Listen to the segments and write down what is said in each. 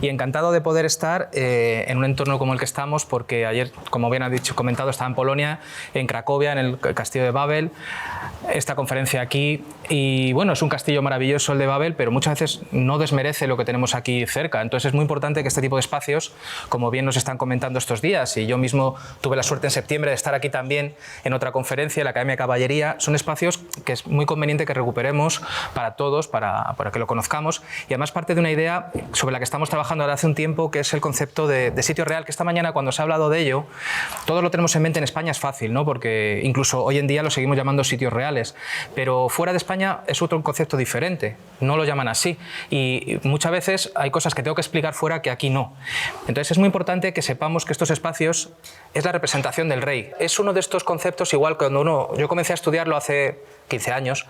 y encantado de poder estar en un entorno como el que estamos, porque ayer, como bien ha comentado, estaba en Polonia, en Cracovia, en el castillo de Wawel, esta conferencia aquí, y bueno, es un castillo maravilloso el de Wawel, pero muchas veces no desmerece lo que tenemos aquí cerca. Entonces es muy importante que este tipo de espacios, como bien nos están comentando estos días, y yo mismo tuve la suerte en septiembre de estar aquí también en otra conferencia, en la Academia de Caballería, son espacios que es muy conveniente que recuperemos para todos, para que lo conozcamos, y además parte de una idea sobre la que estamos trabajando ahora hace un tiempo, que es el concepto de sitio real, que esta mañana cuando se ha hablado de ello, todos lo tenemos en mente. En España es fácil, ¿no? Porque incluso hoy en día lo seguimos llamando sitios reales, pero fuera de España es otro concepto diferente, no lo llaman así, y muchas veces hay cosas que tengo que explicar fuera que aquí no. Entonces es muy importante que sepamos que estos espacios es la representación del rey. Es uno de estos conceptos, igual cuando yo comencé a estudiarlo hace 15 años,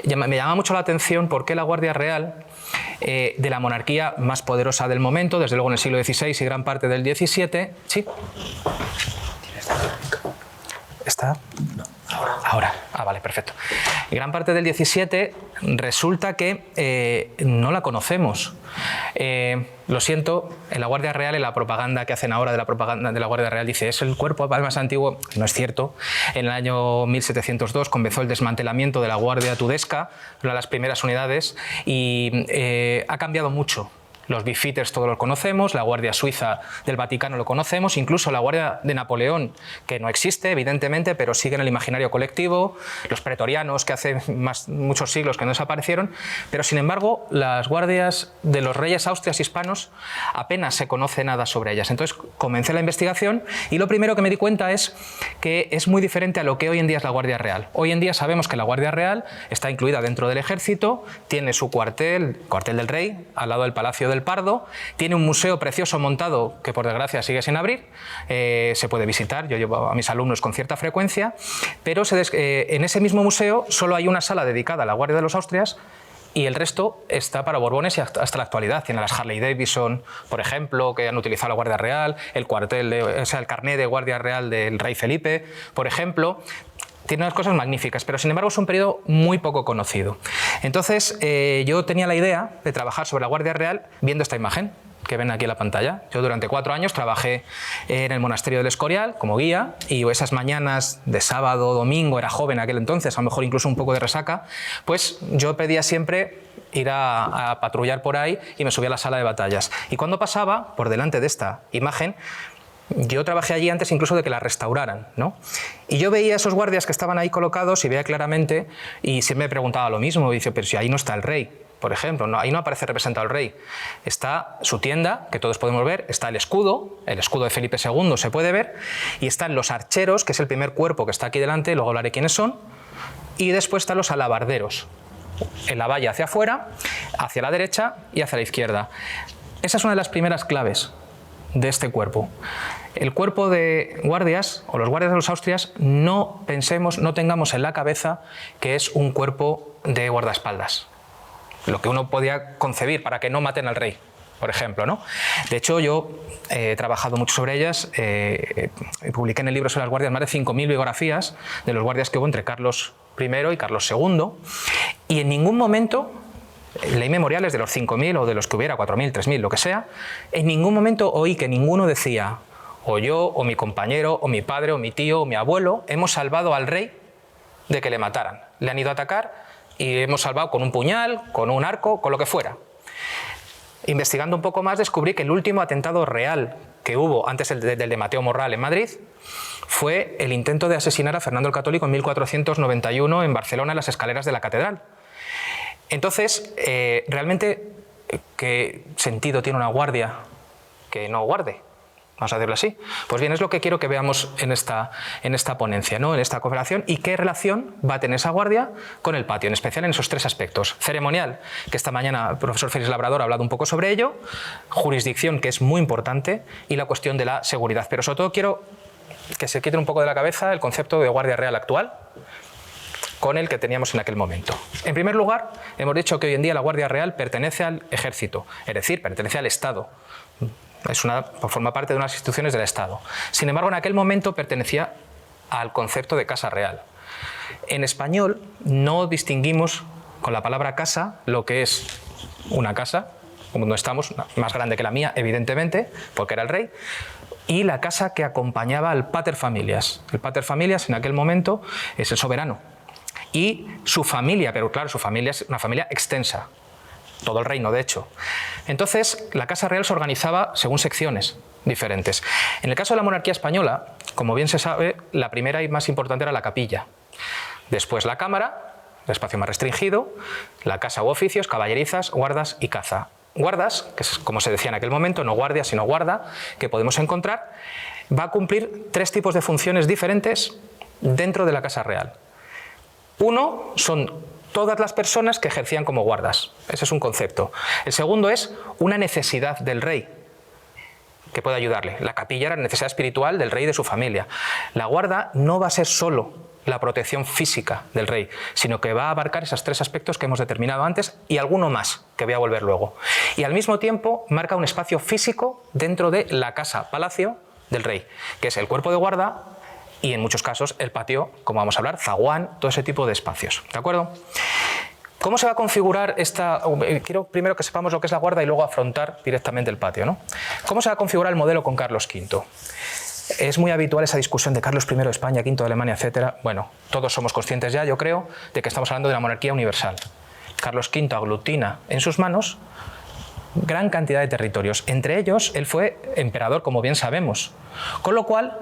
me llama mucho la atención por qué la Guardia Real de la monarquía más poderosa del momento, desde luego en el siglo XVI y gran parte del XVII, ¿sí? ¿Está? No. Ahora. Ah, vale, perfecto. Y gran parte del XVII resulta que no la conocemos. Lo siento, en la Guardia Real, en la propaganda que hacen ahora de la propaganda de la Guardia Real, dice es el cuerpo más antiguo. No es cierto. En el año 1702 comenzó el desmantelamiento de la Guardia Tudesca, una de las primeras unidades, y ha cambiado mucho. Los beefeaters todos los conocemos, la Guardia Suiza del Vaticano lo conocemos, incluso la Guardia de Napoleón, que no existe, evidentemente, pero sigue en el imaginario colectivo, los pretorianos, que hace muchos siglos que no desaparecieron, pero sin embargo, las guardias de los reyes austrias hispanos apenas se conoce nada sobre ellas. Entonces comencé la investigación y lo primero que me di cuenta es que es muy diferente a lo que hoy en día es la Guardia Real. Hoy en día sabemos que la Guardia Real está incluida dentro del ejército, tiene su cuartel del rey, al lado del Palacio del Pardo, tiene un museo precioso montado que por desgracia sigue sin abrir, se puede visitar, yo llevo a mis alumnos con cierta frecuencia, pero en ese mismo museo solo hay una sala dedicada a la Guardia de los Austrias y el resto está para Borbones y hasta la actualidad. Tiene las Harley Davidson, por ejemplo, que han utilizado la Guardia Real, el carné de Guardia Real del rey Felipe, por ejemplo. Tiene unas cosas magníficas, pero sin embargo es un periodo muy poco conocido. Entonces yo tenía la idea de trabajar sobre la Guardia Real viendo esta imagen que ven aquí en la pantalla. Yo durante 4 años trabajé en el monasterio del Escorial como guía y esas mañanas de sábado, domingo, era joven aquel entonces, a lo mejor incluso un poco de resaca, pues yo pedía siempre ir a patrullar por ahí y me subía a la sala de batallas. Y cuando pasaba por delante de esta imagen, yo trabajé allí antes incluso de que la restauraran, ¿no? Y yo veía a esos guardias que estaban ahí colocados y veía claramente, y siempre me preguntaba lo mismo, y dice, pero si ahí no está el rey, por ejemplo, no, ahí no aparece representado el rey. Está su tienda, que todos podemos ver, está el escudo de Felipe II se puede ver, y están los archeros, que es el primer cuerpo que está aquí delante, luego hablaré quiénes son, y después están los alabarderos, en la valla hacia afuera, hacia la derecha y hacia la izquierda. Esa es una de las primeras claves de este cuerpo. El cuerpo de guardias, o los guardias de los Austrias, no tengamos en la cabeza que es un cuerpo de guardaespaldas. Lo que uno podía concebir para que no maten al rey, por ejemplo, ¿no? De hecho, yo he trabajado mucho sobre ellas, publiqué en el libro sobre las guardias más de 5.000 biografías de los guardias que hubo entre Carlos I y Carlos II, y en ningún momento leí memoriales de los 5.000 o de los que hubiera, 4.000, 3.000, lo que sea, en ningún momento oí que ninguno decía, o yo, o mi compañero, o mi padre, o mi tío, o mi abuelo, hemos salvado al rey de que le mataran. Le han ido a atacar y hemos salvado con un puñal, con un arco, con lo que fuera. Investigando un poco más descubrí que el último atentado real que hubo, antes del de Mateo Morral en Madrid, fue el intento de asesinar a Fernando el Católico en 1491 en Barcelona, en las escaleras de la catedral. Entonces, realmente, ¿qué sentido tiene una guardia que no guarde? Vamos a decirlo así. Pues bien, es lo que quiero que veamos en esta ponencia, ¿no? En esta cooperación, y qué relación va a tener esa guardia con el patio, en especial en esos 3 aspectos. Ceremonial, que esta mañana el profesor Félix Labrador ha hablado un poco sobre ello, jurisdicción, que es muy importante, y la cuestión de la seguridad. Pero sobre todo quiero que se quite un poco de la cabeza el concepto de Guardia Real actual con el que teníamos en aquel momento. En primer lugar, hemos dicho que hoy en día la Guardia Real pertenece al ejército, es decir, pertenece al Estado. Forma parte de unas instituciones del Estado. Sin embargo, en aquel momento pertenecía al concepto de casa real. En español no distinguimos con la palabra casa lo que es una casa donde estamos, más grande que la mía, evidentemente, porque era el rey, y la casa que acompañaba al pater familias. El pater familias en aquel momento es el soberano. Y su familia, pero claro, su familia es una familia extensa, todo el reino de hecho. Entonces, la Casa Real se organizaba según secciones diferentes. En el caso de la monarquía española, como bien se sabe, la primera y más importante era la capilla. Después la cámara, el espacio más restringido, la casa u oficios, caballerizas, guardas y caza. Guardas, que es como se decía en aquel momento, no guardia, sino guarda, que podemos encontrar, va a cumplir 3 tipos de funciones diferentes dentro de la Casa Real. Uno son todas las personas que ejercían como guardas. Ese es un concepto. El segundo es una necesidad del rey que puede ayudarle. La capilla era la necesidad espiritual del rey y de su familia. La guarda no va a ser solo la protección física del rey, sino que va a abarcar esos 3 aspectos que hemos determinado antes y alguno más, que voy a volver luego. Y al mismo tiempo marca un espacio físico dentro de la casa, palacio del rey, que es el cuerpo de guarda y en muchos casos el patio, como vamos a hablar, zaguán, todo ese tipo de espacios. ¿De acuerdo? ¿Cómo se va a configurar esta...? Quiero primero que sepamos lo que es la guarda y luego afrontar directamente el patio, ¿no? ¿Cómo se va a configurar el modelo con Carlos V? Es muy habitual esa discusión de Carlos I de España, V de Alemania, etc. Bueno, todos somos conscientes ya, yo creo, de que estamos hablando de una monarquía universal. Carlos V aglutina en sus manos gran cantidad de territorios. Entre ellos, él fue emperador, como bien sabemos. Con lo cual,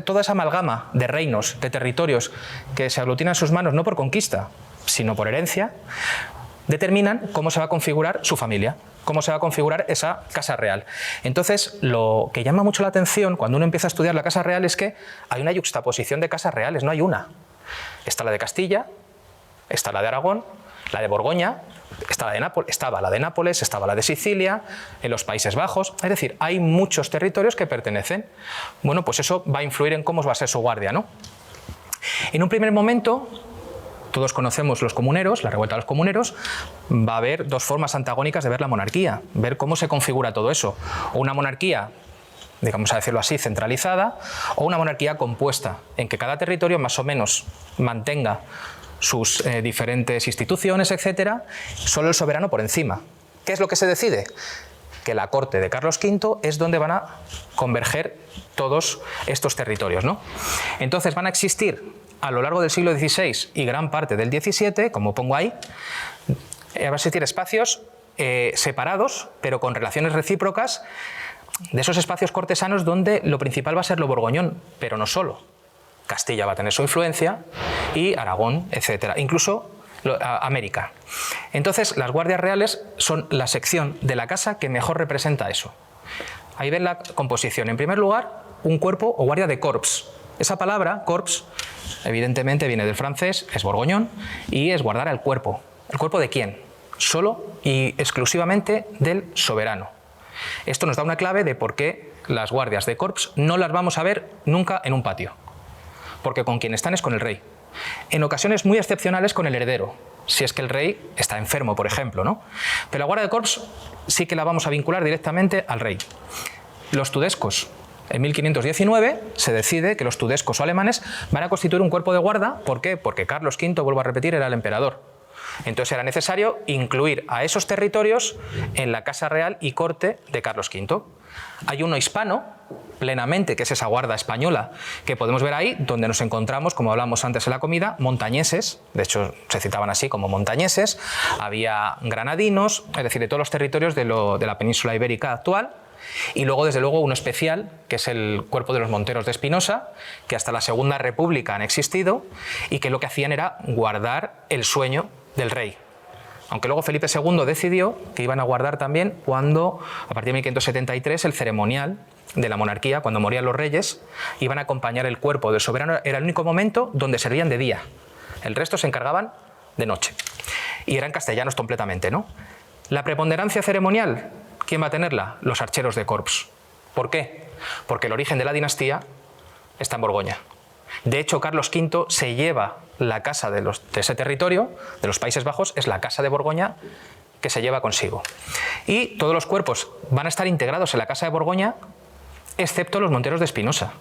toda esa amalgama de reinos, de territorios que se aglutinan en sus manos, no por conquista, sino por herencia, determinan cómo se va a configurar su familia, cómo se va a configurar esa Casa Real. Entonces, lo que llama mucho la atención cuando uno empieza a estudiar la Casa Real es que hay una yuxtaposición de casas reales, no hay una. Está la de Castilla, está la de Aragón, la de Borgoña, estaba la de Nápoles, estaba la de Sicilia, en los Países Bajos. Es decir, hay muchos territorios que pertenecen. Bueno, pues eso va a influir en cómo va a ser su guardia, ¿no? En un primer momento, todos conocemos los comuneros, la revuelta de los comuneros, va a haber 2 formas antagónicas de ver la monarquía, ver cómo se configura todo eso. O una monarquía, digamos a decirlo así, centralizada, o una monarquía compuesta, en que cada territorio más o menos mantenga sus diferentes instituciones, etcétera, solo el soberano por encima. ¿Qué es lo que se decide? Que la corte de Carlos V es donde van a converger todos estos territorios, ¿no? Entonces van a existir a lo largo del siglo XVI y gran parte del XVII, como pongo ahí, va a existir espacios separados, pero con relaciones recíprocas, de esos espacios cortesanos donde lo principal va a ser lo borgoñón, pero no solo. Castilla va a tener su influencia y Aragón, etcétera, incluso América. Entonces, las guardias reales son la sección de la casa que mejor representa eso. Ahí ven la composición. En primer lugar, un cuerpo o guardia de corps. Esa palabra, corps, evidentemente viene del francés, es borgoñón, y es guardar al cuerpo. ¿El cuerpo de quién? Solo y exclusivamente del soberano. Esto nos da una clave de por qué las guardias de corps no las vamos a ver nunca en un patio. Porque con quien están es con el rey. En ocasiones muy excepcionales con el heredero, si es que el rey está enfermo, por ejemplo, ¿no? Pero la guardia de corps sí que la vamos a vincular directamente al rey. Los tudescos. En 1519 se decide que los tudescos o alemanes van a constituir un cuerpo de guarda. ¿Por qué? Porque Carlos V, vuelvo a repetir, era el emperador. Entonces era necesario incluir a esos territorios en la Casa Real y Corte de Carlos V. Hay uno hispano, plenamente, que es esa guarda española que podemos ver ahí, donde nos encontramos, como hablamos antes en la comida, montañeses, de hecho se citaban así como montañeses, había granadinos, es decir, de todos los territorios de la península ibérica actual. Y luego, desde luego, uno especial, que es el cuerpo de los monteros de Espinosa, que hasta la Segunda República han existido y que lo que hacían era guardar el sueño del rey. Aunque luego Felipe II decidió que iban a guardar también cuando, a partir de 1573, el ceremonial de la monarquía, cuando morían los reyes, iban a acompañar el cuerpo del soberano. Era el único momento donde servían de día. El resto se encargaban de noche. Y eran castellanos completamente, ¿no? La preponderancia ceremonial, ¿quién va a tenerla? Los archeros de corps. ¿Por qué? Porque el origen de la dinastía está en Borgoña. De hecho, Carlos V se lleva la casa de ese territorio, de los Países Bajos, es la Casa de Borgoña que se lleva consigo. Y todos los cuerpos van a estar integrados en la Casa de Borgoña, excepto los monteros de Espinosa.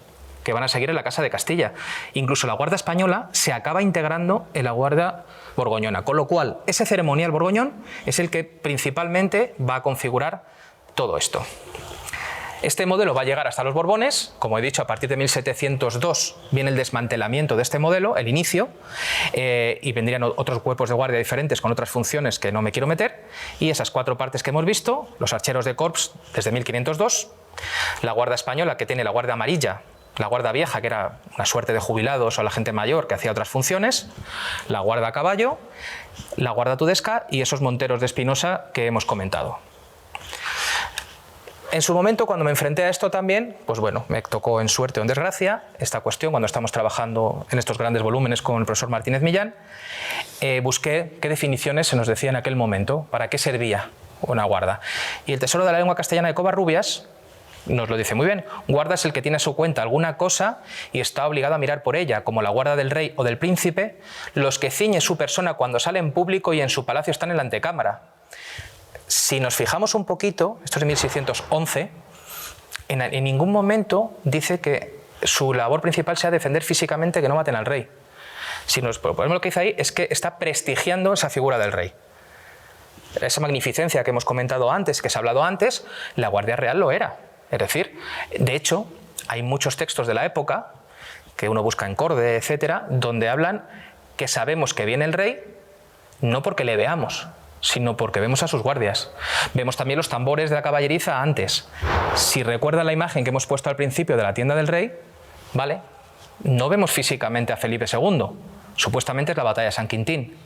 que van a seguir en la Casa de Castilla. Incluso la Guardia Española se acaba integrando en la Guardia Borgoñona, con lo cual ese ceremonial borgoñón es el que principalmente va a configurar todo esto. Este modelo va a llegar hasta los Borbones, como he dicho, a partir de 1702 viene el desmantelamiento de este modelo, el inicio, y vendrían otros cuerpos de guardia diferentes con otras funciones que no me quiero meter, y esas 4 partes que hemos visto, los archeros de corps desde 1502, la Guardia Española que tiene la Guardia Amarilla, la Guardia Vieja, que era una suerte de jubilados o la gente mayor que hacía otras funciones, la Guardia a Caballo, la Guardia Tudesca y esos monteros de Espinosa que hemos comentado. En su momento, cuando me enfrenté a esto también, pues bueno, me tocó en suerte o en desgracia esta cuestión cuando estamos trabajando en estos grandes volúmenes con el profesor Martínez Millán. Busqué qué definiciones se nos decía en aquel momento, para qué servía una guarda. Y el Tesoro de la Lengua Castellana de Covarrubias nos lo dice muy bien. Guarda es el que tiene a su cuenta alguna cosa y está obligado a mirar por ella, como la guarda del rey o del príncipe, los que ciñe su persona cuando sale en público y en su palacio están en la antecámara. Si nos fijamos un poquito, esto es de 1611, en ningún momento dice que su labor principal sea defender físicamente que no maten al rey. Si nos proponemos lo que dice ahí es que está prestigiando esa figura del rey. Esa magnificencia que hemos comentado antes, que se ha hablado antes, la Guardia Real lo era. Es decir, de hecho, hay muchos textos de la época, que uno busca en Corde, etcétera, donde hablan que sabemos que viene el rey no porque le veamos, sino porque vemos a sus guardias. Vemos también los tambores de la caballeriza antes. Si recuerdan la imagen que hemos puesto al principio de la tienda del rey, ¿vale? No vemos físicamente a Felipe II, supuestamente es la batalla de San Quintín,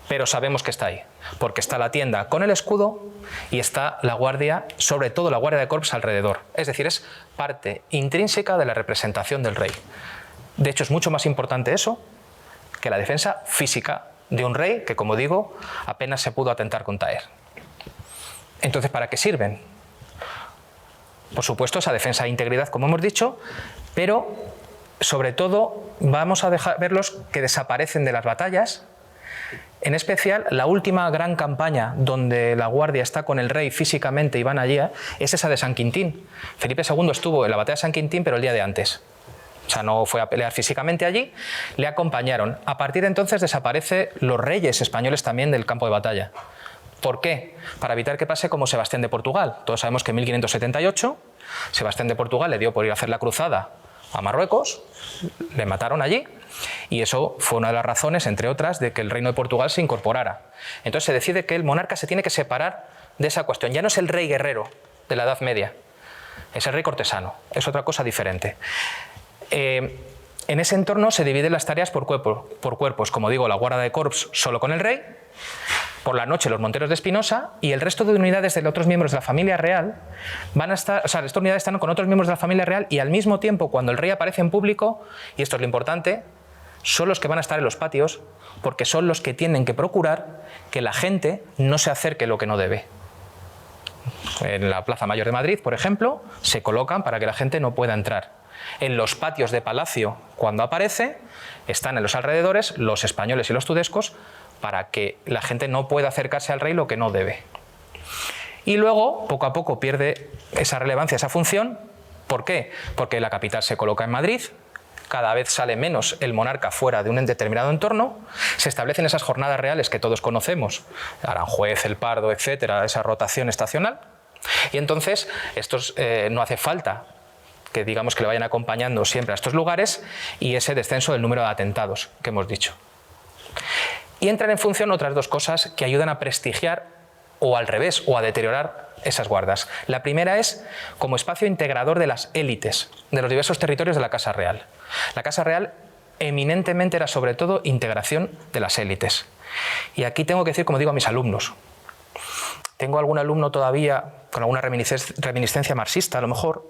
pero sabemos que está ahí, porque está la tienda con el escudo y está la guardia, sobre todo la guardia de corps alrededor. Es decir, es parte intrínseca de la representación del rey. De hecho, es mucho más importante eso que la defensa física de un rey que, como digo, apenas se pudo atentar contra él. Entonces, ¿para qué sirven? Por supuesto, esa defensa de integridad, como hemos dicho, pero sobre todo vamos a verlos que desaparecen de las batallas. En especial, la última gran campaña donde la guardia está con el rey físicamente y van allí es esa de San Quintín. Felipe II estuvo en la batalla de San Quintín, pero el día de antes. O sea, no fue a pelear físicamente allí, le acompañaron. A partir de entonces desaparecen los reyes españoles también del campo de batalla. ¿Por qué? Para evitar que pase como Sebastián de Portugal. Todos sabemos que en 1578 Sebastián de Portugal le dio por ir a hacer la cruzada a Marruecos, le mataron allí y eso fue una de las razones, entre otras, de que el reino de Portugal se incorporara. Entonces se decide que el monarca se tiene que separar de esa cuestión. Ya no es el rey guerrero de la Edad Media, es el rey cortesano, es otra cosa diferente. En ese entorno se dividen las tareas por cuerpos, como digo, la guardia de corps solo con el rey, por la noche los monteros de Espinosa y el resto de unidades de otros miembros de la familia real van a estar, o sea, estas unidades están con otros miembros de la familia real y al mismo tiempo cuando el rey aparece en público, y esto es lo importante, son los que van a estar en los patios porque son los que tienen que procurar que la gente no se acerque lo que no debe. En la Plaza Mayor de Madrid, por ejemplo, se colocan para que la gente no pueda entrar. En los patios de palacio, cuando aparece, están en los alrededores los españoles y los tudescos para que la gente no pueda acercarse al rey lo que no debe. Y luego, poco a poco, pierde esa relevancia, esa función. ¿Por qué? Porque la capital se coloca en Madrid, cada vez sale menos el monarca fuera de un determinado entorno, se establecen esas jornadas reales que todos conocemos, Aranjuez, El Pardo, etcétera, esa rotación estacional, y entonces estos no hace falta que digamos que le vayan acompañando siempre a estos lugares y ese descenso del número de atentados que hemos dicho. Y entran en función otras dos cosas que ayudan a prestigiar o al revés, o a deteriorar esas guardas. La primera es como espacio integrador de las élites de los diversos territorios de la Casa Real. La Casa Real eminentemente era sobre todo integración de las élites. Y aquí tengo que decir, como digo a mis alumnos, tengo algún alumno todavía con alguna reminiscencia marxista a lo mejor,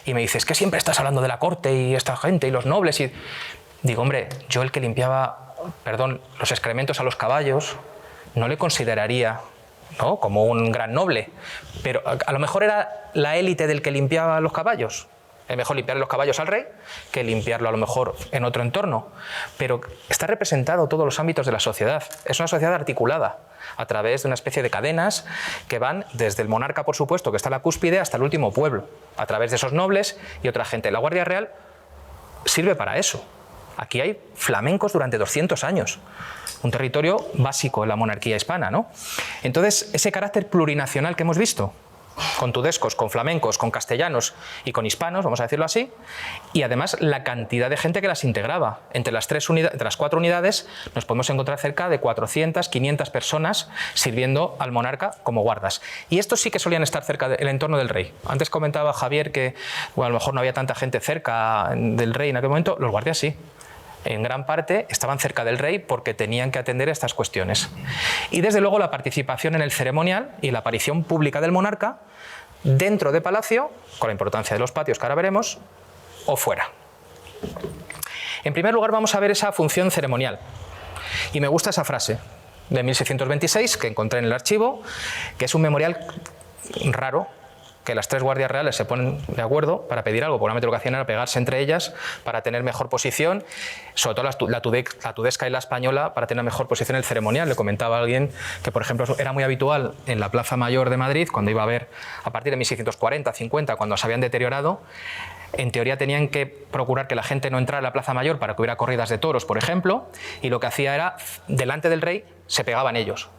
y me dice, es que siempre estás hablando de la corte y esta gente y los nobles. Y digo, hombre, yo el que limpiaba, los excrementos a los caballos, no le consideraría, ¿no?, como un gran noble, pero a lo mejor era la élite del que limpiaba los caballos. Es mejor limpiarle los caballos al rey que limpiarlo a lo mejor en otro entorno, pero está representado todos los ámbitos de la sociedad. Es una sociedad articulada a través de una especie de cadenas que van desde el monarca, por supuesto, que está en la cúspide, hasta el último pueblo, a través de esos nobles y otra gente. La Guardia Real sirve para eso. Aquí hay flamencos durante 200 años, un territorio básico en la monarquía hispana, ¿no? Entonces, ese carácter plurinacional que hemos visto, con tudescos, con flamencos, con castellanos y con hispanos, vamos a decirlo así, y además la cantidad de gente que las integraba. Entre las 4 unidades nos podemos encontrar cerca de 400, 500 personas sirviendo al monarca como guardas. Y estos sí que solían estar cerca del entorno del rey. Antes comentaba Javier que bueno, a lo mejor no había tanta gente cerca del rey en aquel momento, los guardias sí. En gran parte estaban cerca del rey porque tenían que atender a estas cuestiones. Y desde luego la participación en el ceremonial y la aparición pública del monarca dentro de palacio, con la importancia de los patios que ahora veremos, o fuera. En primer lugar vamos a ver esa función ceremonial. Y me gusta esa frase de 1626 que encontré en el archivo, que es un memorial raro, que las 3 guardias reales se ponen de acuerdo para pedir algo, probablemente lo que hacían era pegarse entre ellas para tener mejor posición, sobre todo la tudesca y la española para tener mejor posición en el ceremonial. Le comentaba a alguien que, por ejemplo, era muy habitual en la Plaza Mayor de Madrid, cuando iba a haber, a partir de 1640, 50, cuando se habían deteriorado, en teoría tenían que procurar que la gente no entrara a la Plaza Mayor para que hubiera corridas de toros, por ejemplo, y lo que hacía era, delante del rey, se pegaban ellos.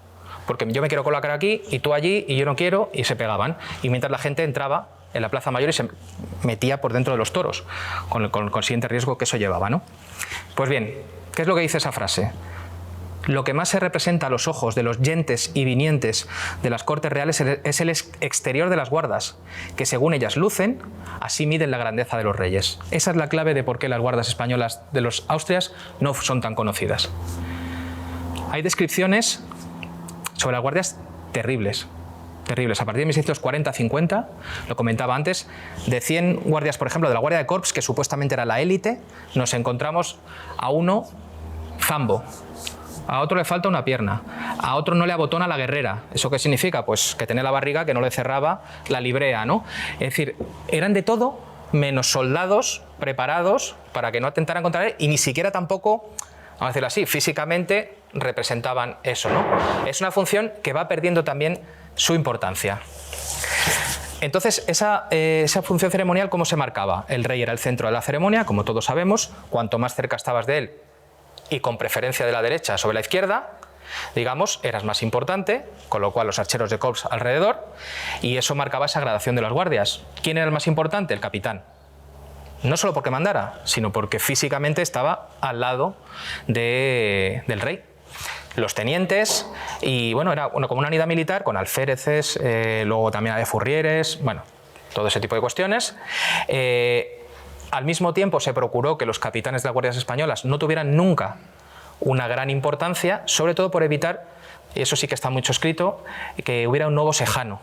Porque yo me quiero colocar aquí y tú allí y yo no quiero, y se pegaban. Y mientras la gente entraba en la Plaza Mayor y se metía por dentro de los toros, con el consiguiente riesgo que eso llevaba, ¿no? Pues bien, ¿qué es lo que dice esa frase? Lo que más se representa a los ojos de los yentes y vinientes de las cortes reales es el exterior de las guardas, que según ellas lucen, así miden la grandeza de los reyes. Esa es la clave de por qué las guardas españolas de los Austrias no son tan conocidas. Hay descripciones sobre las guardias terribles. A partir de 1640-50, lo comentaba antes, de 100 guardias, por ejemplo, de la Guardia de Corps, que supuestamente era la élite, nos encontramos a uno zambo, a otro le falta una pierna, a otro no le abotona la guerrera. ¿Eso qué significa? Pues que tenía la barriga que no le cerraba la librea, ¿no? Es decir, eran de todo menos soldados preparados para que no atentaran contra él y ni siquiera tampoco, vamos a decirlo así, físicamente representaban eso, ¿no? Es una función que va perdiendo también su importancia. Entonces, esa función ceremonial, ¿cómo se marcaba? El rey era el centro de la ceremonia, como todos sabemos. Cuanto más cerca estabas de él, y con preferencia de la derecha sobre la izquierda, digamos, eras más importante, con lo cual los archeros de corps alrededor, y eso marcaba esa gradación de las guardias. ¿Quién era el más importante? El capitán. No solo porque mandara, sino porque físicamente estaba al lado del rey. Los tenientes, y bueno, era como una unidad militar con alféreces, luego también había furrieres, bueno, todo ese tipo de cuestiones. Al mismo tiempo se procuró que los capitanes de las guardias españolas no tuvieran nunca una gran importancia, sobre todo por evitar, y eso sí que está mucho escrito, que hubiera un nuevo sejano.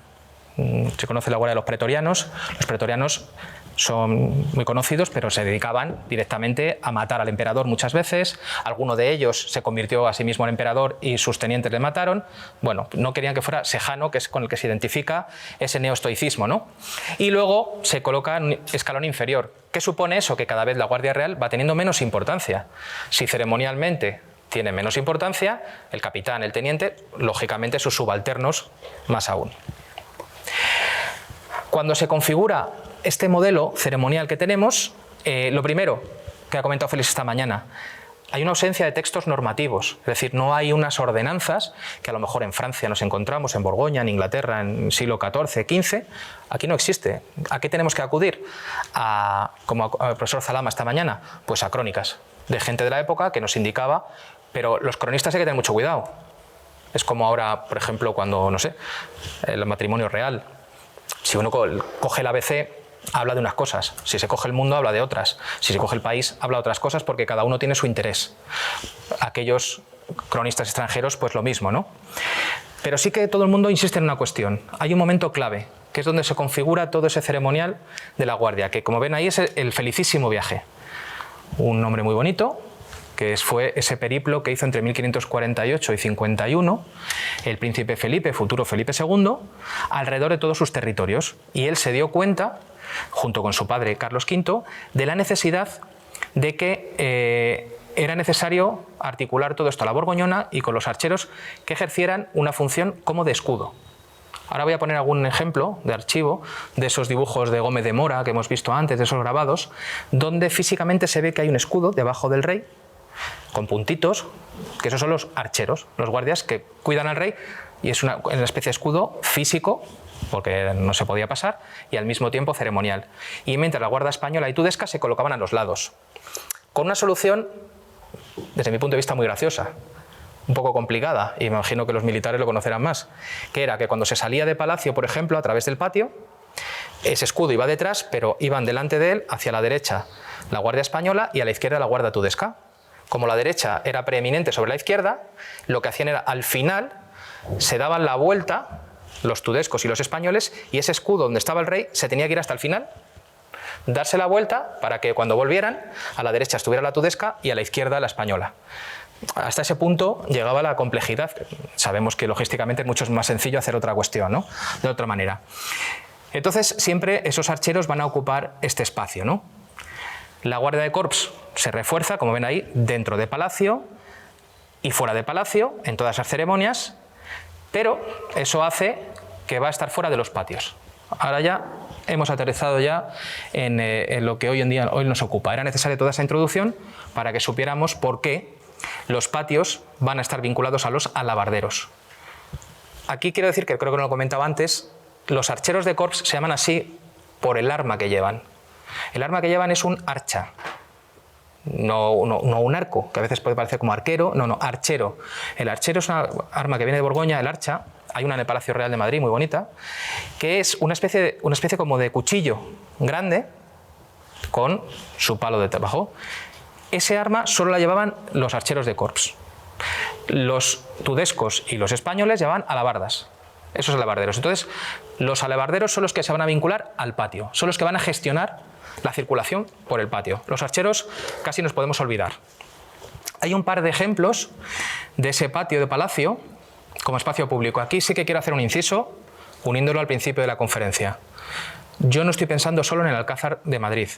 Se conoce la guardia de los pretorianos. Los pretorianos son muy conocidos, pero se dedicaban directamente a matar al emperador muchas veces. Alguno de ellos se convirtió a sí mismo en emperador y sus tenientes le mataron. Bueno, no querían que fuera sejano, que es con el que se identifica ese neoestoicismo, ¿no? Y luego se coloca en un escalón inferior. ¿Qué supone eso? Que cada vez la Guardia Real va teniendo menos importancia. Si ceremonialmente tiene menos importancia, el capitán, el teniente, lógicamente sus subalternos más aún. Cuando se configura este modelo ceremonial que tenemos, lo primero que ha comentado Félix esta mañana, hay una ausencia de textos normativos, es decir, no hay unas ordenanzas que a lo mejor en Francia nos encontramos, en Borgoña, en Inglaterra, en el siglo XIV, XV, aquí no existe. ¿A qué tenemos que acudir? Como el profesor Zalama esta mañana, pues a crónicas de gente de la época que nos indicaba, pero los cronistas hay que tener mucho cuidado. Es como ahora, por ejemplo, cuando, no sé, el matrimonio real. Si uno coge el ABC, habla de unas cosas. Si se coge el mundo, habla de otras. Si se coge el país, habla de otras cosas porque cada uno tiene su interés. Aquellos cronistas extranjeros, pues lo mismo, ¿no? Pero sí que todo el mundo insiste en una cuestión. Hay un momento clave, que es donde se configura todo ese ceremonial de la Guardia, que como ven ahí es el felicísimo viaje. Un nombre muy bonito, que fue ese periplo que hizo entre 1548 y 51 el príncipe Felipe, futuro Felipe II, alrededor de todos sus territorios. Y él se dio cuenta, junto con su padre Carlos V, de la necesidad de que era necesario articular todo esto a la borgoñona y con los archeros que ejercieran una función como de escudo. Ahora voy a poner algún ejemplo de archivo de esos dibujos de Gómez de Mora que hemos visto antes, de esos grabados, donde físicamente se ve que hay un escudo debajo del rey, con puntitos, que esos son los archeros, los guardias que cuidan al rey, y es una especie de escudo físico, porque no se podía pasar, y al mismo tiempo ceremonial. Y mientras la Guardia Española y Tudesca se colocaban a los lados, con una solución, desde mi punto de vista, muy graciosa, un poco complicada, y me imagino que los militares lo conocerán más, que era que cuando se salía de palacio, por ejemplo, a través del patio, ese escudo iba detrás, pero iban delante de él, hacia la derecha, la Guardia Española y a la izquierda la Guardia Tudesca. Como la derecha era preeminente sobre la izquierda, lo que hacían era, al final, se daban la vuelta, los tudescos y los españoles, y ese escudo donde estaba el rey se tenía que ir hasta el final, darse la vuelta para que cuando volvieran, a la derecha estuviera la tudesca y a la izquierda la española. Hasta ese punto llegaba la complejidad. Sabemos que logísticamente es mucho más sencillo hacer otra cuestión, ¿no? De otra manera. Entonces, siempre esos archeros van a ocupar este espacio, ¿no? La Guardia de Corps se refuerza, como ven ahí, dentro de palacio y fuera de palacio, en todas las ceremonias, pero eso hace que va a estar fuera de los patios. Ahora ya hemos aterrizado ya en lo que hoy nos ocupa. Era necesaria toda esa introducción para que supiéramos por qué los patios van a estar vinculados a los alabarderos. Aquí quiero decir, que creo que no lo comentaba antes, los archeros de corps se llaman así por el arma que llevan. El arma que llevan es un archa, no un arco, que a veces puede parecer como arquero, no, archero. El archero es una arma que viene de Borgoña, el archa, hay una en el Palacio Real de Madrid muy bonita, que es una especie como de cuchillo grande con su palo de trabajo. Ese arma solo la llevaban los archeros de corps. Los tudescos y los españoles llevaban alabardas, esos alabarderos. Entonces, los alabarderos son los que se van a vincular al patio, son los que van a gestionar la circulación por el patio. Los archeros casi nos podemos olvidar. Hay un par de ejemplos de ese patio de palacio como espacio público. Aquí sí que quiero hacer un inciso, uniéndolo al principio de la conferencia. Yo no estoy pensando solo en el Alcázar de Madrid.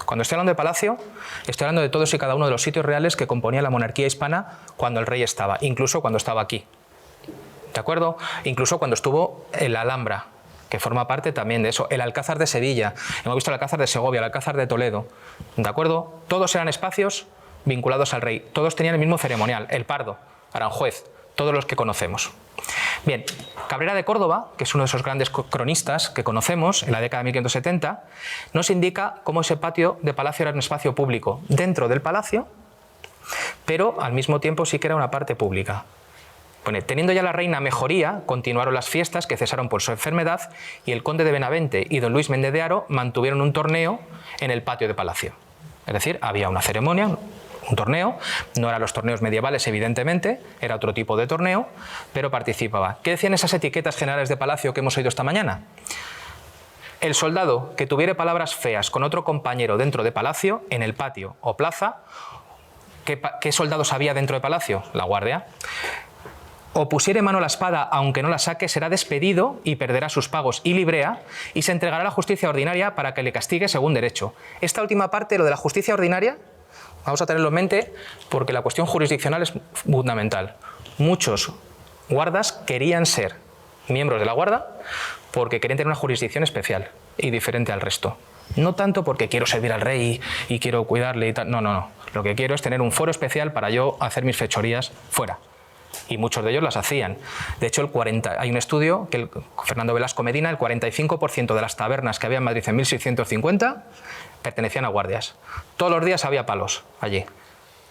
Cuando estoy hablando de palacio, estoy hablando de todos y cada uno de los sitios reales que componían la monarquía hispana cuando el rey estaba, incluso cuando estaba aquí. ¿De acuerdo? Incluso cuando estuvo en la Alhambra, que forma parte también de eso. El Alcázar de Sevilla, hemos visto el Alcázar de Segovia, el Alcázar de Toledo. ¿De acuerdo? Todos eran espacios vinculados al rey. Todos tenían el mismo ceremonial. El Pardo, Aranjuez, todos los que conocemos. Bien, Cabrera de Córdoba, que es uno de esos grandes cronistas que conocemos en la década de 1570, nos indica cómo ese patio de palacio era un espacio público dentro del palacio, pero al mismo tiempo sí que era una parte pública. Bueno, teniendo ya la reina mejoría, continuaron las fiestas que cesaron por su enfermedad y el conde de Benavente y don Luis Méndez de Haro mantuvieron un torneo en el patio de palacio. Es decir, había una ceremonia, un torneo, no eran los torneos medievales evidentemente, era otro tipo de torneo, pero participaba. ¿Qué decían esas etiquetas generales de palacio que hemos oído esta mañana? El soldado que tuviere palabras feas con otro compañero dentro de palacio, en el patio o plaza, ¿qué soldados había dentro de palacio? La guardia. O pusiere mano a la espada, aunque no la saque, será despedido y perderá sus pagos y librea, y se entregará a la justicia ordinaria para que le castigue según derecho. Esta última parte, lo de la justicia ordinaria, vamos a tenerlo en mente porque la cuestión jurisdiccional es fundamental. Muchos guardas querían ser miembros de la guarda porque querían tener una jurisdicción especial y diferente al resto. No tanto porque quiero servir al rey y quiero cuidarle y tal. No. Lo que quiero es tener un foro especial para yo hacer mis fechorías fuera. Y muchos de ellos las hacían. De hecho, hay un estudio que Fernando Velasco Medina, el 45% de las tabernas que había en Madrid en 1650 pertenecían a guardias. Todos los días había palos allí.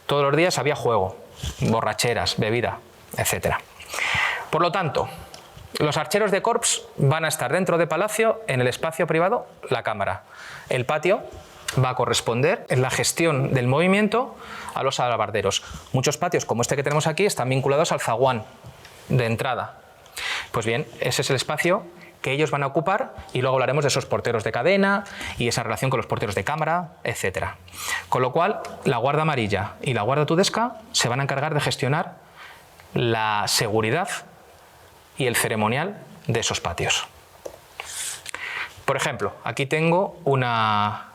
Todos los días había juego, borracheras, bebida, etc. Por lo tanto, los archeros de corps van a estar dentro de palacio, en el espacio privado, la cámara. El patio va a corresponder en la gestión del movimiento a los alabarderos. Muchos patios, como este que tenemos aquí, están vinculados al zaguán de entrada. Pues bien, ese es el espacio que ellos van a ocupar y luego hablaremos de esos porteros de cadena y esa relación con los porteros de cámara, etc. Con lo cual, la Guardia Amarilla y la Guardia Tudesca se van a encargar de gestionar la seguridad y el ceremonial de esos patios. Por ejemplo, aquí tengo una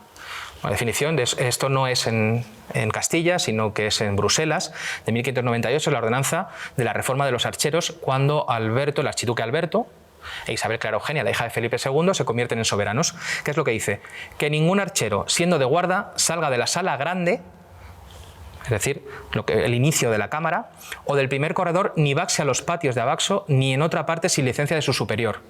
definición de esto. No es en Castilla, sino que es en Bruselas, de 1598, la ordenanza de la reforma de los archeros, cuando Alberto, el archiduque Alberto, e Isabel Clara Eugenia, la hija de Felipe II, se convierten en soberanos. ¿Qué es lo que dice? Que ningún archero, siendo de guarda, salga de la sala grande, es decir, el inicio de la cámara, o del primer corredor, ni vaxe a los patios de Abaxo, ni en otra parte sin licencia de su superior,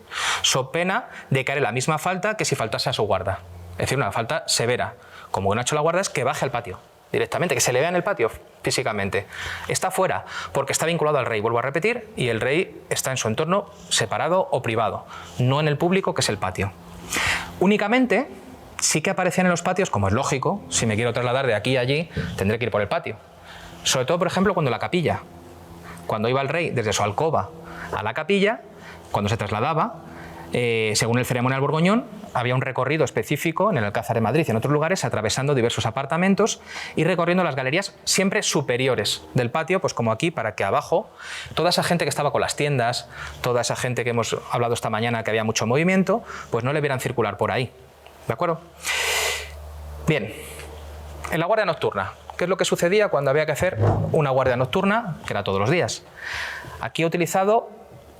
so pena de caer en la misma falta que si faltase a su guarda. Es decir, una falta severa. Como que no ha hecho la guarda, es que baje al patio directamente, que se le vea en el patio físicamente. Está fuera porque está vinculado al rey, vuelvo a repetir, y el rey está en su entorno separado o privado, no en el público, que es el patio. Únicamente sí que aparecían en los patios, como es lógico, si me quiero trasladar de aquí a allí, tendré que ir por el patio. Sobre todo, por ejemplo, cuando la capilla. Cuando iba el rey desde su alcoba a la capilla, cuando se trasladaba, según el ceremonial borgoñón, había un recorrido específico en el Alcázar de Madrid y en otros lugares, atravesando diversos apartamentos y recorriendo las galerías siempre superiores del patio, pues como aquí, para que abajo, toda esa gente que estaba con las tiendas, toda esa gente que hemos hablado esta mañana que había mucho movimiento, pues no le vieran circular por ahí. ¿De acuerdo? Bien, en la guardia nocturna, ¿qué es lo que sucedía cuando había que hacer una guardia nocturna, que era todos los días? Aquí he utilizado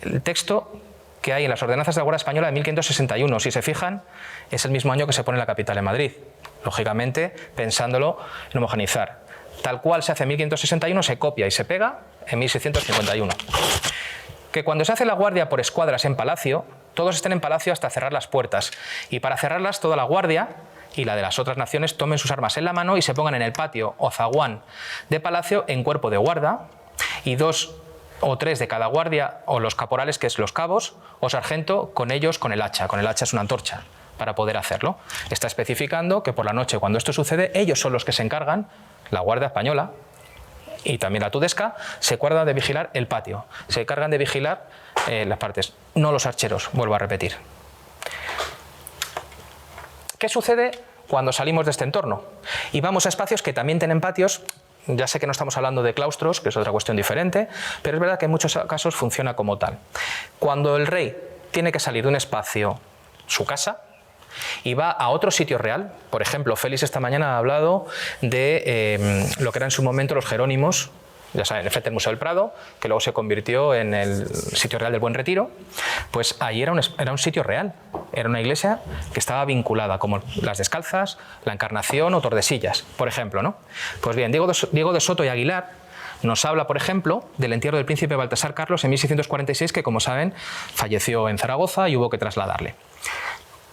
el texto que hay en las ordenanzas de la Guardia Española de 1561. Si se fijan, es el mismo año que se pone la capital en Madrid. Lógicamente, pensándolo en homogeneizar. Tal cual se hace en 1561, se copia y se pega en 1651. Que cuando se hace la guardia por escuadras en palacio, todos estén en palacio hasta cerrar las puertas. Y para cerrarlas, toda la guardia y la de las otras naciones tomen sus armas en la mano y se pongan en el patio o zaguán de palacio en cuerpo de guarda, y 2 o 3 de cada guardia, o los caporales, que es los cabos, o sargento, con ellos con el hacha. Con el hacha es una antorcha para poder hacerlo. Está especificando que por la noche, cuando esto sucede, ellos son los que se encargan, la Guardia Española y también la tudesca, se encargan de vigilar el patio, se encargan de vigilar las partes, no los archeros, vuelvo a repetir. ¿Qué sucede cuando salimos de este entorno? Y vamos a espacios que también tienen patios. Ya sé que no estamos hablando de claustros, que es otra cuestión diferente, pero es verdad que en muchos casos funciona como tal. Cuando el rey tiene que salir de un espacio, su casa, y va a otro sitio real, por ejemplo, Félix esta mañana ha hablado de lo que eran en su momento los Jerónimos, ya saben, frente al Museo del Prado, que luego se convirtió en el sitio real del Buen Retiro, pues ahí era un sitio real, era una iglesia que estaba vinculada, como las Descalzas, la Encarnación o Tordesillas, por ejemplo, ¿no? Pues bien, Diego de Soto y Aguilar nos habla, por ejemplo, del entierro del príncipe Baltasar Carlos en 1646, que, como saben, falleció en Zaragoza y hubo que trasladarle.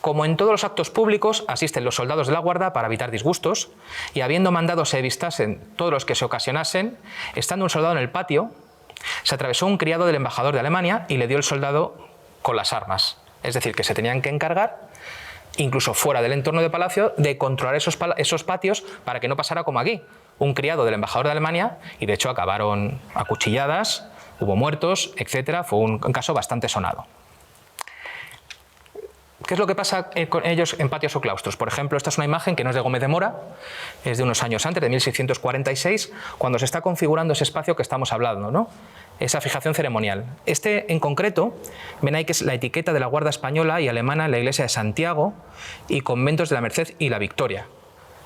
Como en todos los actos públicos, asisten los soldados de la guardia para evitar disgustos, y habiendo mandado se evistasen todos los que se ocasionasen, estando un soldado en el patio, se atravesó un criado del embajador de Alemania y le dio el soldado con las armas. Es decir, que se tenían que encargar, incluso fuera del entorno de palacio, de controlar esos patios para que no pasara como aquí. Un criado del embajador de Alemania, y de hecho acabaron acuchilladas, hubo muertos, etc. Fue un caso bastante sonado. ¿Qué es lo que pasa con ellos en patios o claustros? Por ejemplo, esta es una imagen que no es de Gómez de Mora, es de unos años antes, de 1646, cuando se está configurando ese espacio que estamos hablando, ¿no? Esa fijación ceremonial. Este en concreto, ven ahí que es la etiqueta de la Guardia Española y Alemana en la iglesia de Santiago y conventos de la Merced y la Victoria,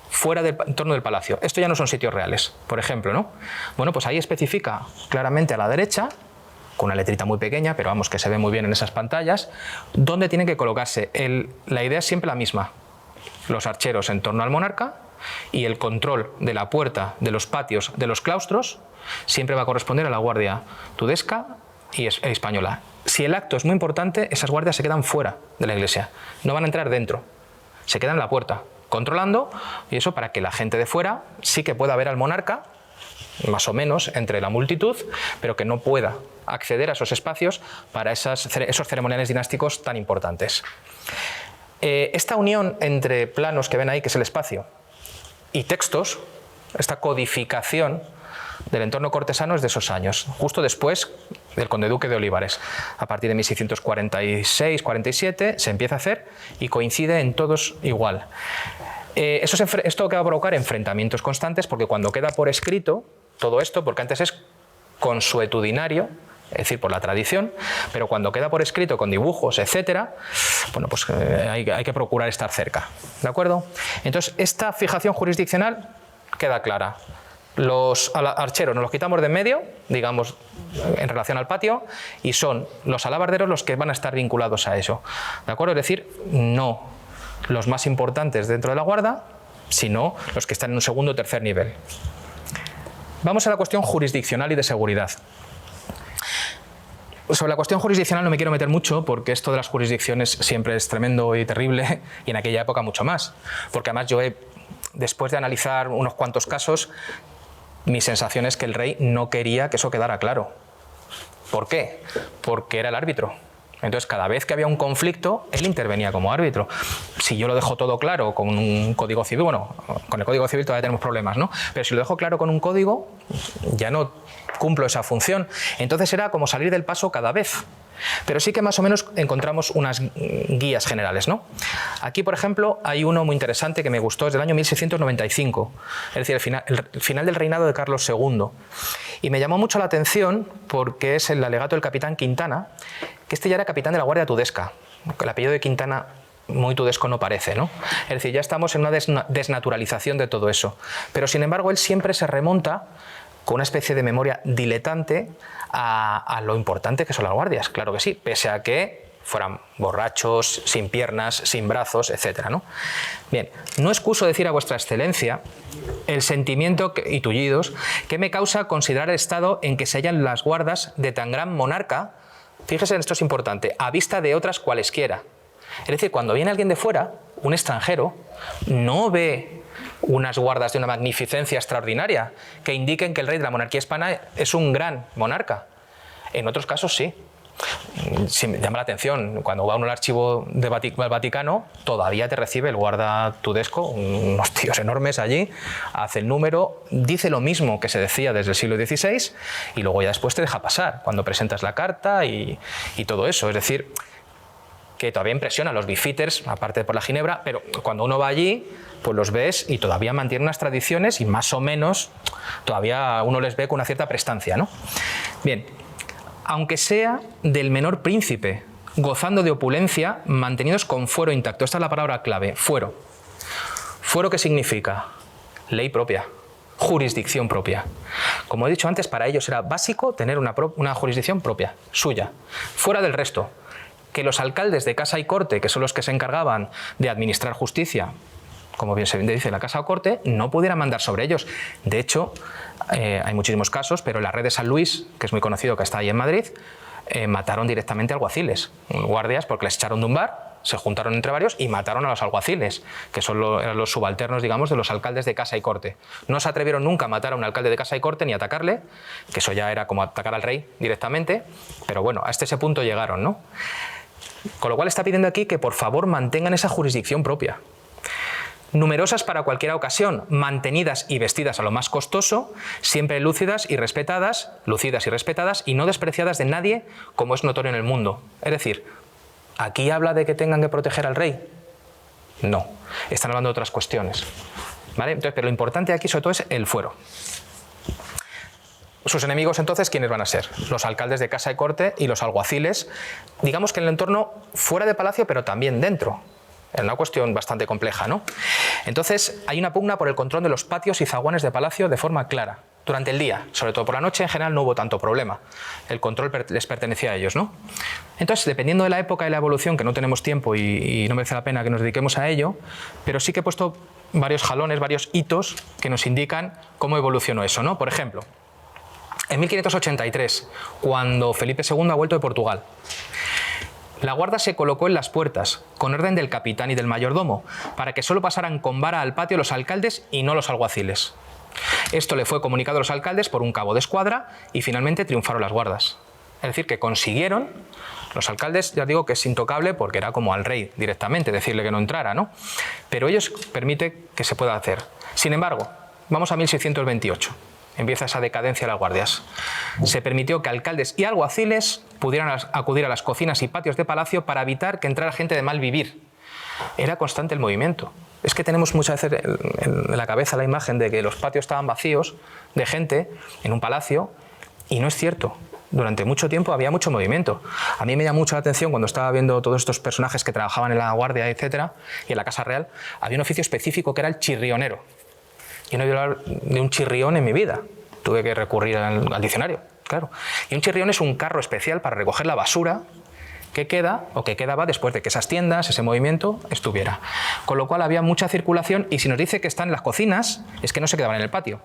fuera del entorno del palacio. Esto ya no son sitios reales, por ejemplo, ¿no? Bueno, pues ahí especifica claramente a la derecha, con una letrita muy pequeña, pero vamos, que se ve muy bien en esas pantallas, dónde tienen que colocarse. La idea es siempre la misma. Los archeros en torno al monarca, y el control de la puerta, de los patios, de los claustros, siempre va a corresponder a la guardia tudesca y española. Si el acto es muy importante, esas guardias se quedan fuera de la iglesia, no van a entrar dentro, se quedan en la puerta, controlando, y eso para que la gente de fuera sí que pueda ver al monarca, más o menos entre la multitud, pero que no pueda acceder a esos espacios para esos ceremoniales dinásticos tan importantes. Esta unión entre planos que ven ahí, que es el espacio, y textos, esta codificación del entorno cortesano es de esos años, justo después del conde duque de Olivares. A partir de 1646-47 se empieza a hacer y coincide en todos igual. Esto que va a provocar enfrentamientos constantes, porque cuando queda por escrito todo esto, porque antes es consuetudinario, es decir, por la tradición, pero cuando queda por escrito con dibujos, etcétera, bueno, pues hay que procurar estar cerca, ¿de acuerdo? Entonces, esta fijación jurisdiccional queda clara. Los archeros nos los quitamos de en medio, digamos, en relación al patio, y son los alabarderos los que van a estar vinculados a eso. ¿De acuerdo? Es decir, no los más importantes dentro de la guarda, sino los que están en un segundo o tercer nivel. Vamos a la cuestión jurisdiccional y de seguridad. Sobre la cuestión jurisdiccional no me quiero meter mucho porque esto de las jurisdicciones siempre es tremendo y terrible, y en aquella época mucho más. Porque además yo después de analizar unos cuantos casos, mi sensación es que el rey no quería que eso quedara claro. ¿Por qué? Porque era el árbitro. Entonces, cada vez que había un conflicto, él intervenía como árbitro. Si yo lo dejo todo claro con un código civil, bueno, con el código civil todavía tenemos problemas, ¿no? Pero si lo dejo claro con un código, ya no cumplo esa función. Entonces era como salir del paso cada vez. Pero sí que más o menos encontramos unas guías generales, ¿no? Aquí, por ejemplo, hay uno muy interesante que me gustó, es del año 1695, es decir, el final del reinado de Carlos II. Y me llamó mucho la atención porque es el alegato del capitán Quintana, que este ya era capitán de la Guardia Tudesca. El apellido de Quintana muy tudesco no parece, ¿no? Es decir, ya estamos en una desnaturalización de todo eso. Pero, sin embargo, él siempre se remonta con una especie de memoria diletante a lo importante que son las guardias, claro que sí, pese a que fueran borrachos, sin piernas, sin brazos, etc., ¿no? Bien, no excuso decir a vuestra excelencia el sentimiento y tullidos que me causa considerar el estado en que se hallan las guardas de tan gran monarca, fíjese en esto es importante, a vista de otras cualesquiera. Es decir, cuando viene alguien de fuera, un extranjero, no ve unas guardas de una magnificencia extraordinaria que indiquen que el rey de la monarquía hispana es un gran monarca. En otros casos sí. Sí, me llama la atención, cuando va uno al archivo del Vaticano, todavía te recibe el guarda tudesco, unos tíos enormes allí, hace el número, dice lo mismo que se decía desde el siglo XVI y luego ya después te deja pasar, cuando presentas la carta y todo eso. Es decir, que todavía impresiona a los beefeaters, aparte por la ginebra, pero cuando uno va allí, pues los ves y todavía mantienen unas tradiciones y más o menos todavía uno les ve con una cierta prestancia, ¿no? Bien, aunque sea del menor príncipe, gozando de opulencia, mantenidos con fuero intacto. Esta es la palabra clave, fuero. ¿Fuero qué significa? Ley propia, jurisdicción propia. Como he dicho antes, para ellos era básico tener una jurisdicción propia, suya, fuera del resto. Que los alcaldes de casa y corte, que son los que se encargaban de administrar justicia, como bien se dice, la casa o corte, no pudieran mandar sobre ellos. De hecho, hay muchísimos casos, pero en la red de San Luis, que es muy conocido, que está ahí en Madrid, mataron directamente alguaciles, guardias, porque les echaron de un bar, se juntaron entre varios y mataron a los alguaciles, que eran los subalternos, digamos, de los alcaldes de casa y corte. No se atrevieron nunca a matar a un alcalde de casa y corte ni a atacarle, que eso ya era como atacar al rey directamente, pero bueno, hasta ese punto llegaron, ¿no? Con lo cual está pidiendo aquí que por favor mantengan esa jurisdicción propia. Numerosas para cualquier ocasión, mantenidas y vestidas a lo más costoso, siempre lucidas y respetadas y no despreciadas de nadie, como es notorio en el mundo. Es decir, ¿aquí habla de que tengan que proteger al rey? No, están hablando de otras cuestiones, ¿vale? Entonces, pero lo importante aquí sobre todo es el fuero. Sus enemigos entonces, ¿quiénes van a ser? Los alcaldes de casa y corte y los alguaciles, digamos que en el entorno fuera de palacio, pero también dentro. Es una cuestión bastante compleja, ¿no? Entonces, hay una pugna por el control de los patios y zaguanes de palacio de forma clara. Durante el día, sobre todo por la noche, en general no hubo tanto problema. El control les pertenecía a ellos, ¿no? Entonces, dependiendo de la época y la evolución, que no tenemos tiempo y no merece la pena que nos dediquemos a ello, pero sí que he puesto varios jalones, varios hitos que nos indican cómo evolucionó eso, ¿no? Por ejemplo, en 1583, cuando Felipe II ha vuelto de Portugal, la guarda se colocó en las puertas, con orden del capitán y del mayordomo, para que solo pasaran con vara al patio los alcaldes y no los alguaciles. Esto le fue comunicado a los alcaldes por un cabo de escuadra y finalmente triunfaron las guardas. Es decir, que consiguieron, los alcaldes, ya digo que es intocable porque era como al rey directamente, decirle que no entrara, ¿no? Pero ellos permiten que se pueda hacer. Sin embargo, vamos a 1628. Empieza esa decadencia de las guardias. Se permitió que alcaldes y alguaciles pudieran acudir a las cocinas y patios de palacio para evitar que entrara gente de mal vivir. Era constante el movimiento. Es que tenemos muchas veces en la cabeza la imagen de que los patios estaban vacíos de gente en un palacio y no es cierto. Durante mucho tiempo había mucho movimiento. A mí me llamó mucho la atención cuando estaba viendo todos estos personajes que trabajaban en la guardia, etcétera, y en la Casa Real, había un oficio específico que era el chirrionero. Y Yo no he oído hablar de un chirrión en mi vida. Tuve que recurrir al diccionario, claro. Y un chirrión es un carro especial para recoger la basura que queda o que quedaba después de que esas tiendas, ese movimiento, estuviera. Con lo cual había mucha circulación y si nos dice que están en las cocinas, es que no se quedaban en el patio.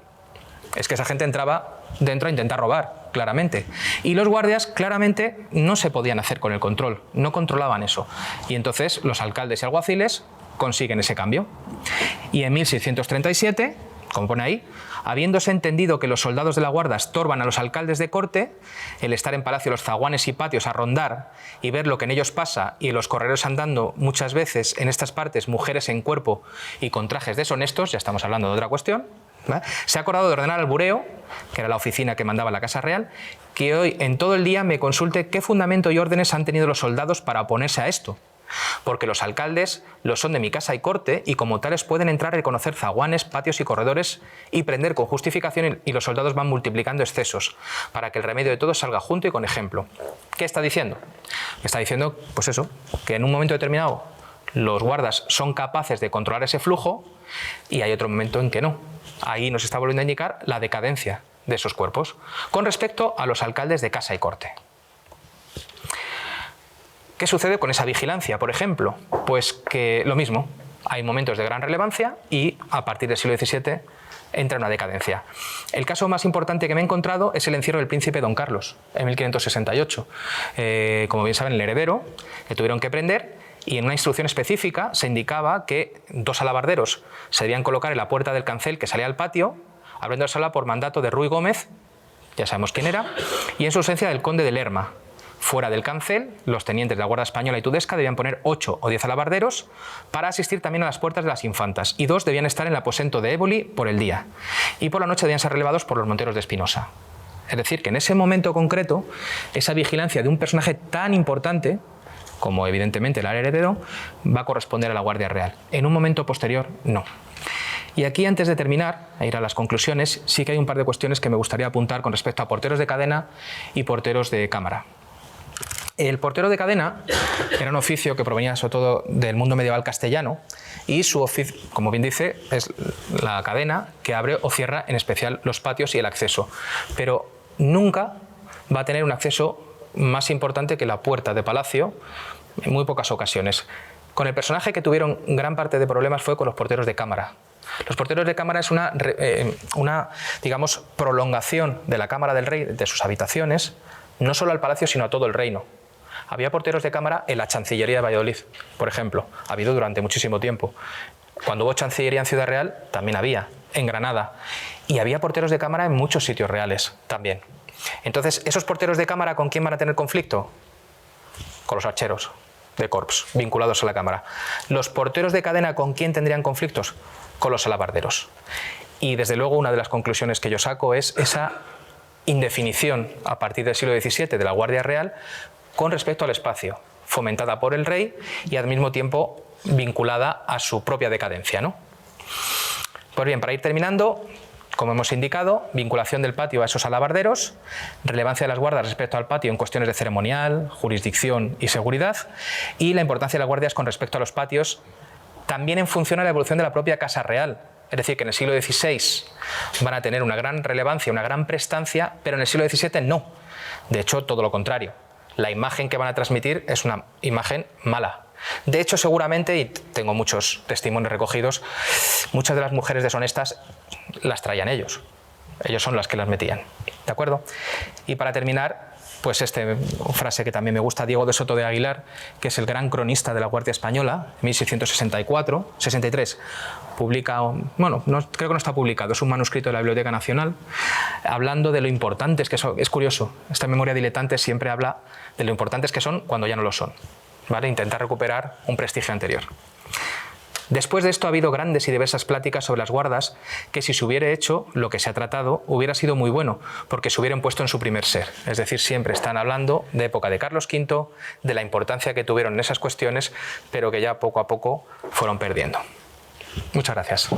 Es que esa gente entraba dentro a intentar robar, claramente. Y los guardias, claramente, no se podían hacer con el control, no controlaban eso. Y entonces los alcaldes y alguaciles consiguen ese cambio. Y en 1637, como pone ahí, habiéndose entendido que los soldados de la guardia estorban a los alcaldes de corte, el estar en palacio, los zaguanes y patios a rondar y ver lo que en ellos pasa y los correros andando muchas veces en estas partes mujeres en cuerpo y con trajes deshonestos, ya estamos hablando de otra cuestión, ¿vale? Se ha acordado de ordenar al bureo, que era la oficina que mandaba la Casa Real, que hoy en todo el día me consulte qué fundamento y órdenes han tenido los soldados para oponerse a esto. Porque los alcaldes lo son de mi casa y corte y como tales pueden entrar a reconocer zaguanes, patios y corredores y prender con justificación y los soldados van multiplicando excesos para que el remedio de todos salga junto y con ejemplo. ¿Qué está diciendo? Está diciendo, pues eso, que en un momento determinado los guardas son capaces de controlar ese flujo y hay otro momento en que no. Ahí nos está volviendo a indicar la decadencia de esos cuerpos con respecto a los alcaldes de casa y corte. ¿Qué sucede con esa vigilancia, por ejemplo? Pues que lo mismo, hay momentos de gran relevancia y a partir del siglo XVII entra una decadencia. El caso más importante que me he encontrado es el encierro del príncipe Don Carlos, en 1568. Como bien saben, el heredero, le tuvieron que prender y en una instrucción específica se indicaba que 2 alabarderos se debían colocar en la puerta del cancel que salía al patio, abriéndosela por mandato de Ruy Gómez, ya sabemos quién era, y en su ausencia del conde de Lerma. Fuera del cancel, los tenientes de la Guardia Española y Tudesca debían poner 8 o 10 alabarderos para asistir también a las puertas de las infantas y 2 debían estar en el aposento de Éboli por el día y por la noche debían ser relevados por los monteros de Espinosa. Es decir, que en ese momento concreto, esa vigilancia de un personaje tan importante como evidentemente el heredero, va a corresponder a la Guardia Real. En un momento posterior, no. Y aquí, antes de terminar, a ir a las conclusiones, sí que hay un par de cuestiones que me gustaría apuntar con respecto a porteros de cadena y porteros de cámara. El portero de cadena era un oficio que provenía sobre todo del mundo medieval castellano y su oficio, como bien dice, es la cadena que abre o cierra en especial los patios y el acceso. Pero nunca va a tener un acceso más importante que la puerta de palacio, en muy pocas ocasiones. Con el personaje que tuvieron gran parte de problemas fue con los porteros de cámara. Los porteros de cámara es una digamos, prolongación de la cámara del rey, de sus habitaciones, no solo al palacio, sino a todo el reino. Había porteros de cámara en la Chancillería de Valladolid, por ejemplo. Ha habido durante muchísimo tiempo. Cuando hubo Chancillería en Ciudad Real, también había, en Granada. Y había porteros de cámara en muchos sitios reales también. Entonces, ¿esos porteros de cámara con quién van a tener conflicto? Con los archeros de corps, vinculados a la cámara. ¿Los porteros de cadena con quién tendrían conflictos? Con los alabarderos. Y desde luego una de las conclusiones que yo saco es esa indefinición a partir del siglo XVII de la Guardia Real con respecto al espacio, fomentada por el rey y al mismo tiempo vinculada a su propia decadencia, ¿no? Pues bien, para ir terminando, como hemos indicado, vinculación del patio a esos alabarderos, relevancia de las guardas respecto al patio en cuestiones de ceremonial, jurisdicción y seguridad, y la importancia de las guardias con respecto a los patios, también en función a la evolución de la propia Casa Real. Es decir, que en el siglo XVI van a tener una gran relevancia, una gran prestancia, pero en el siglo XVII no. De hecho, todo lo contrario. La imagen que van a transmitir es una imagen mala. De hecho, seguramente, y tengo muchos testimonios recogidos, muchas de las mujeres deshonestas las traían ellos. Ellos son las que las metían. ¿De acuerdo? Y para terminar, pues frase que también me gusta, Diego de Soto de Aguilar, que es el gran cronista de la Guardia Española, en 1663, publica, bueno, creo que no está publicado, es un manuscrito de la Biblioteca Nacional, hablando de lo importantes que son. Es curioso, esta memoria diletante siempre habla de lo importantes que son cuando ya no lo son, ¿vale? Intentar recuperar un prestigio anterior. Después de esto ha habido grandes y diversas pláticas sobre las guardas que si se hubiera hecho lo que se ha tratado hubiera sido muy bueno porque se hubieran puesto en su primer ser. Es decir, siempre están hablando de época de Carlos V, de la importancia que tuvieron en esas cuestiones, pero que ya poco a poco fueron perdiendo. Muchas gracias.